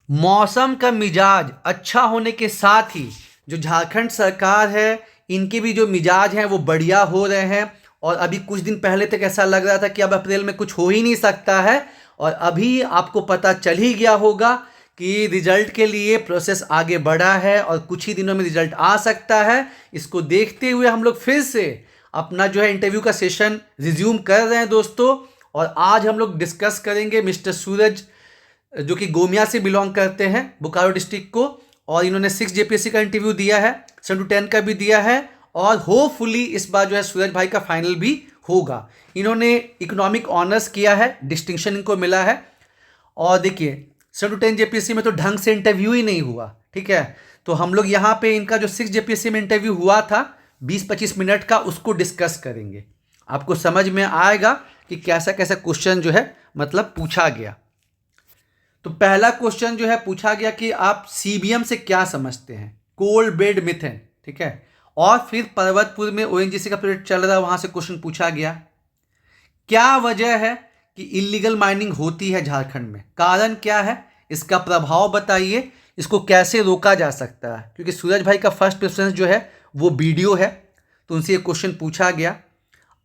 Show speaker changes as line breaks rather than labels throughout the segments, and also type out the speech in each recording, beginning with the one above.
मौसम का मिजाज अच्छा होने के साथ ही जो झारखंड सरकार है, इनके भी जो मिजाज हैं वो बढ़िया हो रहे हैं। और अभी कुछ दिन पहले तक ऐसा लग रहा था कि अब अप्रैल में कुछ हो ही नहीं सकता है, और अभी आपको पता चल ही गया होगा कि रिजल्ट के लिए प्रोसेस आगे बढ़ा है और कुछ ही दिनों में रिजल्ट आ सकता है। इसको देखते हुए हम लोग फिर से अपना जो है इंटरव्यू का सेशन रिज्यूम कर रहे हैं दोस्तों। और आज हम लोग डिस्कस करेंगे मिस्टर सूरज, जो कि गोमिया से बिलोंग करते हैं, बोकारो डिस्ट्रिक्ट को। और इन्होंने 6 जेपीएससी का इंटरव्यू दिया है, 7 to 10 का भी दिया है, और होपफुली इस बार जो है सूरज भाई का फाइनल भी होगा। इन्होंने इकोनॉमिक ऑनर्स किया है, डिस्टिंक्शन इनको मिला है। और देखिए 7 to 10 जेपीएससी में तो ढंग से इंटरव्यू ही नहीं हुआ, ठीक है। तो हम लोग यहाँ पे इनका जो 6 जेपीएससी में इंटरव्यू हुआ था 20-25 मिनट का, उसको डिस्कस करेंगे। आपको समझ में आएगा कि कैसा कैसा क्वेश्चन जो है मतलब पूछा गया। तो पहला क्वेश्चन जो है पूछा गया कि आप सीबीएम से क्या समझते हैं, कोल बेड मिथेन, ठीक है। और फिर पर्वतपुर में ओएनजीसी का प्रोजेक्ट चल रहा है, वहां से क्वेश्चन पूछा गया क्या वजह है कि इलीगल माइनिंग होती है झारखंड में, कारण क्या है, इसका प्रभाव बताइए, इसको कैसे रोका जा सकता है। क्योंकि सूरज भाई का फर्स्ट प्रेफरेंस जो है वो वीडियो है, तो उनसे ये क्वेश्चन पूछा गया।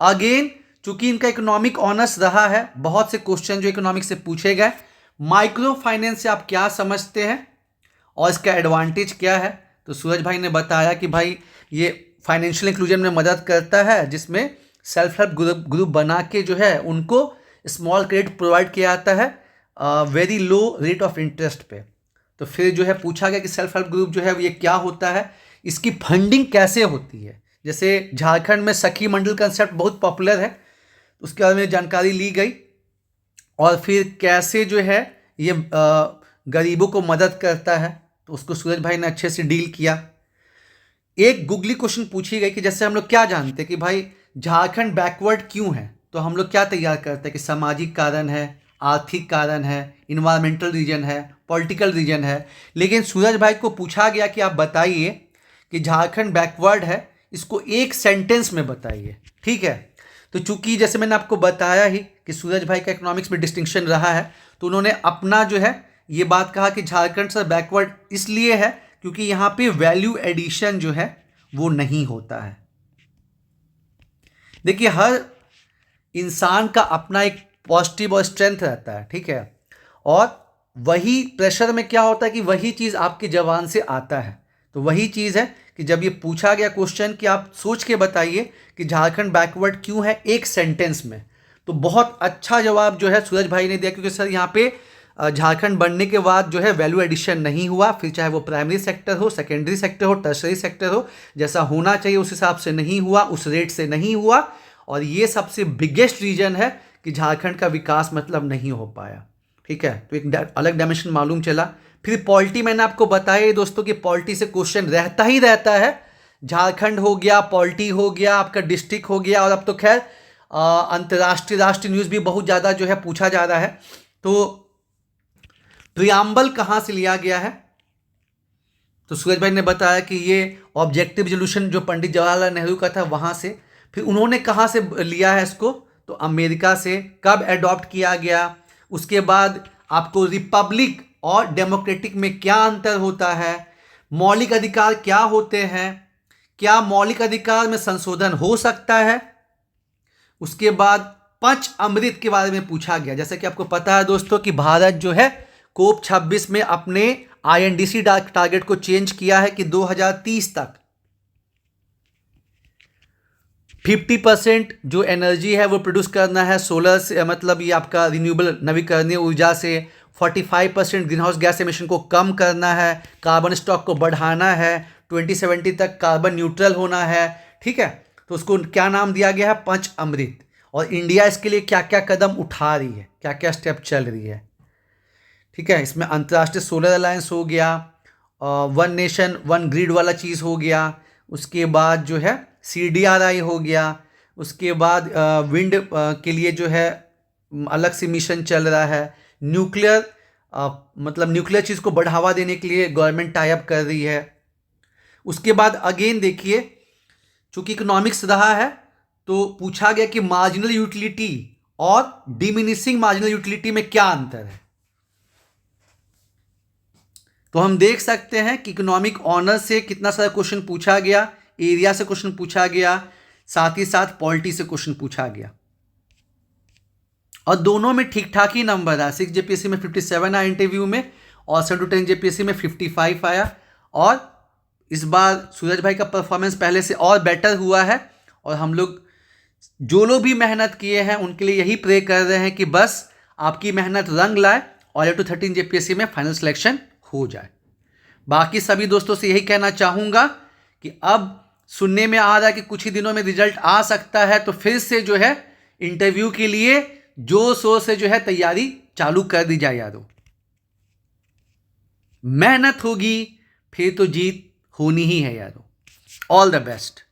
अगेन चूंकि इनका इकोनॉमिक ऑनर्स रहा है, बहुत से क्वेश्चन जो इकोनॉमिक से पूछे गए। माइक्रो फाइनेंस से आप क्या समझते हैं और इसका एडवांटेज क्या है। तो सूरज भाई ने बताया कि भाई ये फाइनेंशियल इंक्लूजन में मदद करता है, जिसमें सेल्फ हेल्प ग्रुप बना के जो है उनको स्मॉल क्रेडिट प्रोवाइड किया जाता है very low rate of interest पे। तो फिर जो है पूछा गया कि सेल्फ हेल्प ग्रुप जो है ये क्या होता है, इसकी फंडिंग कैसे होती है। जैसे झारखंड में सखी मंडल कंसेप्ट बहुत पॉपुलर है, उसके बारे में जानकारी ली गई। और फिर कैसे जो है ये गरीबों को मदद करता है, तो उसको सूरज भाई ने अच्छे से डील किया। एक गुगली क्वेश्चन पूछी गई कि जैसे हम लोग क्या जानते हैं कि भाई झारखंड बैकवर्ड क्यों है, तो हम लोग क्या तैयार करते हैं कि सामाजिक कारण है, आर्थिक कारण है, इन्वायरमेंटल रीजन है, पॉलिटिकल रीजन है। लेकिन सूरज भाई को पूछा गया कि आप बताइए कि झारखंड बैकवर्ड है, इसको एक सेंटेंस में बताइए, ठीक है। तो चूंकि जैसे मैंने आपको बताया ही कि सूरज भाई का इकोनॉमिक्स में डिस्टिंक्शन रहा है, तो उन्होंने अपना जो है ये बात कहा कि झारखंड सर बैकवर्ड इसलिए है क्योंकि यहाँ पे वैल्यू एडिशन जो है वो नहीं होता है। देखिए हर इंसान का अपना एक पॉजिटिव और स्ट्रेंथ रहता है, ठीक है। और वही प्रेशर में क्या होता है कि वही चीज़ आपकी जबान से आता है। तो वही चीज़ है कि जब ये पूछा गया क्वेश्चन कि आप सोच के बताइए कि झारखंड बैकवर्ड क्यों है एक सेंटेंस में, तो बहुत अच्छा जवाब जो है सूरज भाई ने दिया। क्योंकि सर यहाँ पे झारखंड बनने के बाद जो है वैल्यू एडिशन नहीं हुआ, फिर चाहे वो प्राइमरी सेक्टर हो, सेकेंडरी सेक्टर हो, टर्शरी सेक्टर हो, जैसा होना चाहिए उस हिसाब से नहीं हुआ, उस रेट से नहीं हुआ। और ये सबसे बिगेस्ट रीजन है कि झारखंड का विकास मतलब नहीं हो पाया, ठीक है। तो एक अलग डायमेंशन मालूम चला। फिर पॉलिटी मैंने आपको बताया दोस्तों कि पॉलिटी से क्वेश्चन रहता ही रहता है। झारखंड हो गया, पॉलिटी हो गया, आपका डिस्ट्रिक्ट हो गया, और अब तो खैर अंतर्राष्ट्रीय राष्ट्रीय न्यूज़ भी बहुत ज़्यादा जो है पूछा जा रहा है। तो प्रियम्बल कहाँ से लिया गया है, तो सूरज भाई ने बताया कि ये ऑब्जेक्टिव रिजोल्यूशन जो पंडित जवाहरलाल नेहरू का था वहाँ से। फिर उन्होंने कहाँ से लिया है इसको, तो अमेरिका से। कब एडॉप्ट किया गया, उसके बाद आपको रिपब्लिक और डेमोक्रेटिक में क्या अंतर होता है, मौलिक अधिकार क्या होते हैं, क्या मौलिक अधिकार में संशोधन हो सकता है। उसके बाद पंच अमृत के बारे में पूछा गया। जैसे कि आपको पता है दोस्तों कि भारत जो है कोप 26 में अपने आईएनडीसी टारगेट को चेंज किया है कि 2030 तक 50% जो एनर्जी है वो प्रोड्यूस करना है सोलर से, मतलब ये आपका रिन्यूएबल नवीकरणीय ऊर्जा से। 45% ग्रीन हाउस गैस एमिशन को कम करना है, कार्बन स्टॉक को बढ़ाना है, 2070 तक कार्बन न्यूट्रल होना है, ठीक है। तो उसको क्या नाम दिया गया है, पंच अमृत। और इंडिया इसके लिए क्या क्या कदम उठा रही है, क्या क्या स्टेप चल रही है, ठीक है। इसमें अंतर्राष्ट्रीय सोलर अलायंस हो गया, वन नेशन वन ग्रिड वाला चीज़ हो गया, उसके बाद जो है CDRI हो गया, उसके बाद विंड के लिए जो है अलग से मिशन चल रहा है। न्यूक्लियर मतलब न्यूक्लियर चीज़ को बढ़ावा देने के लिए गवर्नमेंट टाई अप कर रही है। उसके बाद अगेन देखिए, चूंकि इकोनॉमिक्स रहा है तो पूछा गया कि मार्जिनल यूटिलिटी और डिमिनिशिंग मार्जिनल यूटिलिटी में क्या अंतर है। तो हम देख सकते हैं कि इकोनॉमिक ऑनर्स से कितना सारा क्वेश्चन पूछा गया, एरिया से क्वेश्चन पूछा गया, साथ ही साथ पॉलिटी से क्वेश्चन पूछा गया और दोनों में ठीक ठाक ही नंबर आया। 6 जेपीएससी में 57 आया इंटरव्यू में और 7 to 10 जेपीएससी में 55 आया। और इस बार सूरज भाई का परफॉर्मेंस पहले से और बेटर हुआ है और हम लोग जो लोग भी मेहनत किए हैं उनके लिए यही प्रे कर रहे हैं कि बस आपकी मेहनत रंग लाए और 8 to 13 जेपीएससी में फाइनल सिलेक्शन हो जाए। बाकी सभी दोस्तों से यही कहना चाहूँगा कि अब सुनने में आ रहा है कि कुछ ही दिनों में रिजल्ट आ सकता है, तो फिर से जो है इंटरव्यू के लिए जोर शोर से जो है तैयारी चालू कर दी जाए यारों। मेहनत होगी फिर तो जीत होनी ही है यारों। All the best.